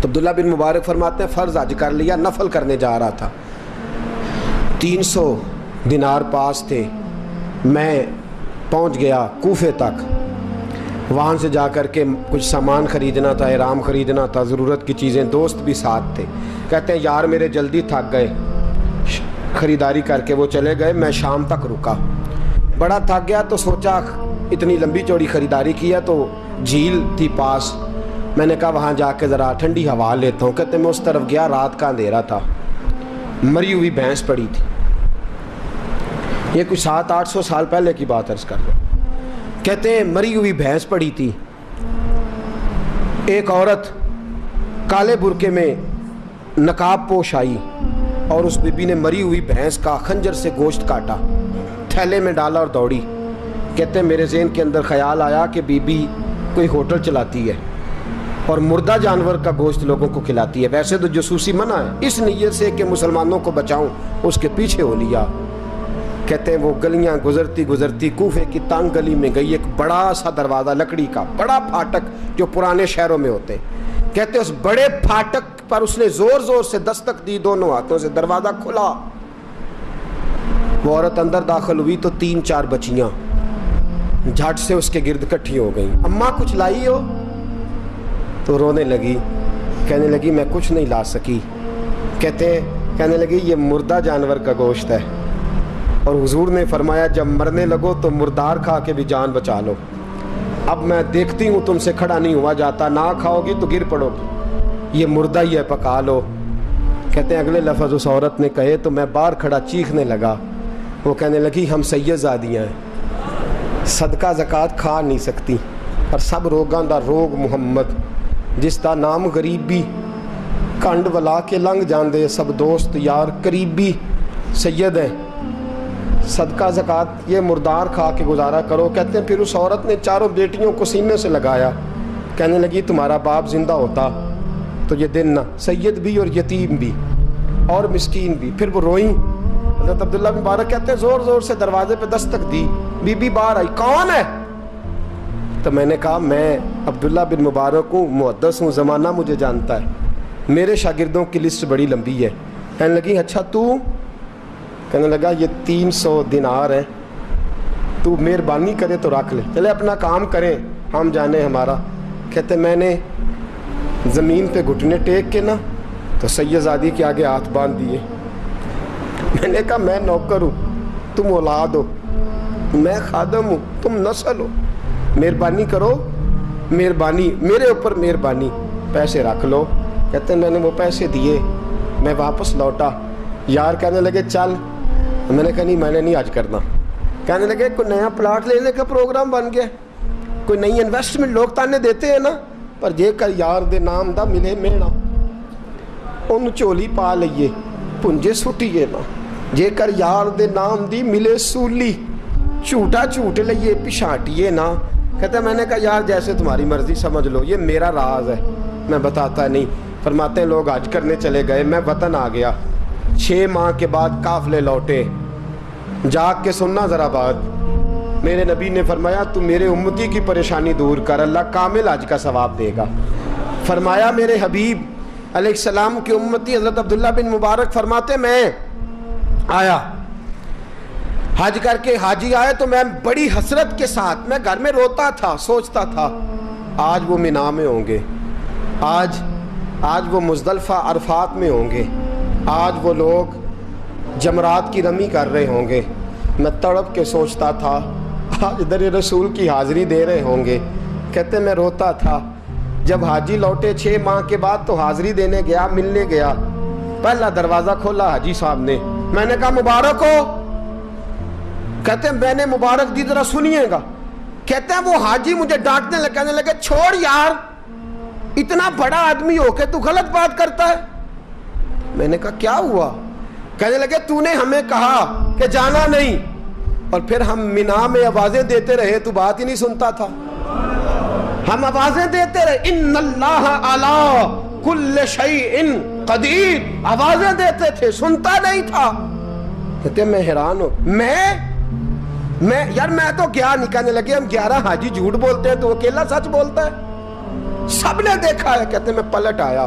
تو عبداللہ بن مبارک فرماتے ہیں فرض حج کر لیا، نفل کرنے جا رہا تھا، 300 دینار پاس تھے، میں پہنچ گیا کوفے تک، وہاں سے جا کر کے کچھ سامان خریدنا تھا، احرام خریدنا تھا، ضرورت کی چیزیں، دوست بھی ساتھ تھے، کہتے ہیں یار میرے جلدی تھک گئے، خریداری کر کے وہ چلے گئے، میں شام تک رکا، بڑا تھک گیا تو سوچا اتنی لمبی چوڑی خریداری کیا تو جھیل تھی پاس، میں نے کہا وہاں جا کے ذرا ٹھنڈی ہوا لیتا ہوں، کہتے ہیں میں اس طرف گیا، رات کا اندھیرا تھا، مری ہوئی بھینس پڑی تھی، یہ کچھ 700-800 سال پہلے کی بات عرض کر رہا ہوں، کہتے ہیں مری ہوئی بھینس پڑی تھی، ایک عورت کالے برقعے میں نقاب پوش آئی اور اس بی بی نے مری ہوئی بھینس کا خنجر سے گوشت کاٹا، تھیلے میں ڈالا اور دوڑی، کہتے ہیں میرے ذہن کے اندر خیال آیا کہ بی بی کوئی ہوٹل چلاتی ہے اور مردہ جانور کا گوشت لوگوں کو کھلاتی ہے، ویسے تو جاسوسی منع ہے، اس نیت سے کہ مسلمانوں کو بچاؤں اس کے پیچھے ہو لیا، کہتے ہیں وہ گلیاں گزرتی گزرتی کوفے کی تنگ گلی میں گئی، ایک بڑا سا دروازہ لکڑی کا، بڑا پھاٹک جو پرانے شہروں میں ہوتے ہیں، کہتے ہیں اس بڑے پھاٹک پر اس نے زور زور سے دستک دی، دونوں ہاتھوں سے دروازہ کھلا، وہ عورت اندر داخل ہوئی تو 3-4 بچیاں جھٹ سے اس کے گرد اکٹھی ہو گئیں، اماں کچھ لائی ہو؟ تو رونے لگی، کہنے لگی میں کچھ نہیں لا سکی، کہنے لگی یہ مردہ جانور کا گوشت ہے، اور حضور نے فرمایا جب مرنے لگو تو مردار کھا کے بھی جان بچا لو، اب میں دیکھتی ہوں تم سے کھڑا نہیں ہوا جاتا، نہ کھاؤ گی تو گر پڑو گی، یہ مردہ ہی ہے پکا لو، کہتے ہیں اگلے لفظ اس عورت نے کہے تو میں باہر کھڑا چیخنے لگا، وہ کہنے لگی ہم سید زادیاں ہیں، صدقہ زکوٰۃ کھا نہیں سکتی، اور سب روگاں دا روگ محمد، جس دا نام غریبی، کنڈ ولا کے لنگ جاندے سب دوست یار قریبی، سید ہیں، صدقہ زکوٰۃ یہ مردار کھا کے گزارا کرو، کہتے ہیں پھر اس عورت نے 4 بیٹیوں کو سینے سے لگایا، کہنے لگی تمہارا باپ زندہ ہوتا تو یہ دن نہ، سید بھی اور یتیم بھی اور مسکین بھی، پھر وہ روئیں، حضرت عبداللہ بن مبارک کہتے ہیں زور زور سے دروازے پہ دستک دی، بی بی باہر آئی، کون ہے؟ تو میں نے کہا میں عبداللہ بن مبارک ہوں، محدث ہوں، زمانہ مجھے جانتا ہے، میرے شاگردوں کی لسٹ بڑی لمبی ہے، کہنے لگی اچھا تو؟ کہنے لگا یہ 300 دینار ہیں، تو مہربانی کرے تو رکھ لے، چلے اپنا کام کریں ہم جانے ہمارا، کہتے میں نے زمین پہ گھٹنے ٹیک کے نا تو سید زادی کے آگے ہاتھ باندھ دیے، میں نے کہا میں نوکر ہوں، تم اولاد ہو، میں خادم ہوں، تم نسل ہو، مہربانی کرو، مہربانی میرے اوپر مہربانی، پیسے رکھ لو، کہتے ہیں میں نے وہ پیسے دیے، میں واپس لوٹا، یار کہنے لگے چل، میں نے کہا نہیں میں نے نہیں آج کرنا، کہنے لگے کوئی نیا پلاٹ لینے کا پروگرام بن گیا، کوئی نئی انویسٹمنٹ، لوگ تانے دیتے ہیں نا، پر جے کر یار دے نام دا ملے میڑا، ان چولی پا لئیے پنجے سٹیے نا، جے کر یار دے نام دی ملے سولی، چھوٹا چھوٹ لئیے پشانٹیے نا، کہتے ہیں میں نے کہا یار جیسے تمہاری مرضی سمجھ لو، یہ میرا راز ہے میں بتاتا نہیں، فرماتے ہیں لوگ حج کرنے چلے گئے، میں وطن آ گیا، 6 ماہ کے بعد قافلے لوٹے، جاگ کے سننا ذرا بات، میرے نبی نے فرمایا تو میرے امتی کی پریشانی دور کر، اللہ کامل حج کا ثواب دے گا، فرمایا میرے حبیب علیہ السلام کی امتی حضرت عبداللہ بن مبارک فرماتے میں آیا حج کر کے، حاجی آئے تو میں بڑی حسرت کے ساتھ، میں گھر میں روتا تھا، سوچتا تھا آج وہ مینا میں ہوں گے، آج وہ مزدلفہ عرفات میں ہوں گے، آج وہ لوگ جمرات کی رمی کر رہے ہوں گے، میں تڑپ کے سوچتا تھا آج در رسول کی حاضری دے رہے ہوں گے، کہتے میں روتا تھا، جب حاجی لوٹے 6 ماہ کے بعد تو حاضری دینے گیا، ملنے گیا، پہلا دروازہ کھولا حاجی صاحب نے، میں نے کہا مبارک ہو، کہتے ہیں میں نے مبارک دی ذرا سنیے گا، کہتے ہیں وہ حاجی مجھے ڈانٹنے لگے، کہنے لگے چھوڑ یار اتنا بڑا آدمی ہو کے تو غلط بات کرتا ہے، میں نے کہا کیا ہوا؟ کہنے لگے تو نے ہمیں کہا کہ جانا نہیں، اور پھر ہم مینا میں آوازیں دیتے رہے، تو بات ہی نہیں سنتا تھا، ہم آوازیں دیتے رہے ان اللہ علی کل شیء قدیر، آوازیں دیتے تھے، سنتا نہیں تھا، کہتے ہیں میں حیران ہوں، یار میں تو کیا نہیں، کہنے لگے ہم 11 حاجی جھوٹ بولتے ہیں تو اکیلا سچ بولتا ہے، سب نے دیکھا ہے، کہتے ہیں میں پلٹ آیا،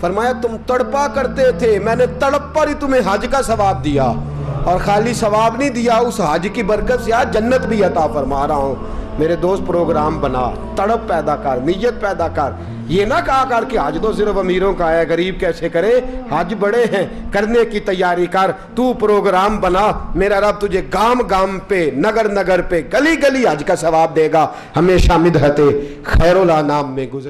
فرمایا تم تڑپا کرتے تھے، میں نے تڑپ پر ہی تمہیں حج کا ثواب دیا، اور خالی ثواب نہیں دیا، اس حج کی برکت سے آج جنت بھی عطا فرما رہا ہوں۔ میرے دوست پروگرام بنا، تڑپ پیدا کر، نیت پیدا کر، یہ نہ کہا کر کہ حج تو صرف امیروں کا ہے، غریب کیسے کرے، حج بڑے ہیں، کرنے کی تیاری کر، تو پروگرام بنا، میرا رب تجھے گام گام پہ، نگر نگر پہ، گلی گلی حج کا ثواب دے گا۔ ہمیشہ مدحت خیر الانام میں گزر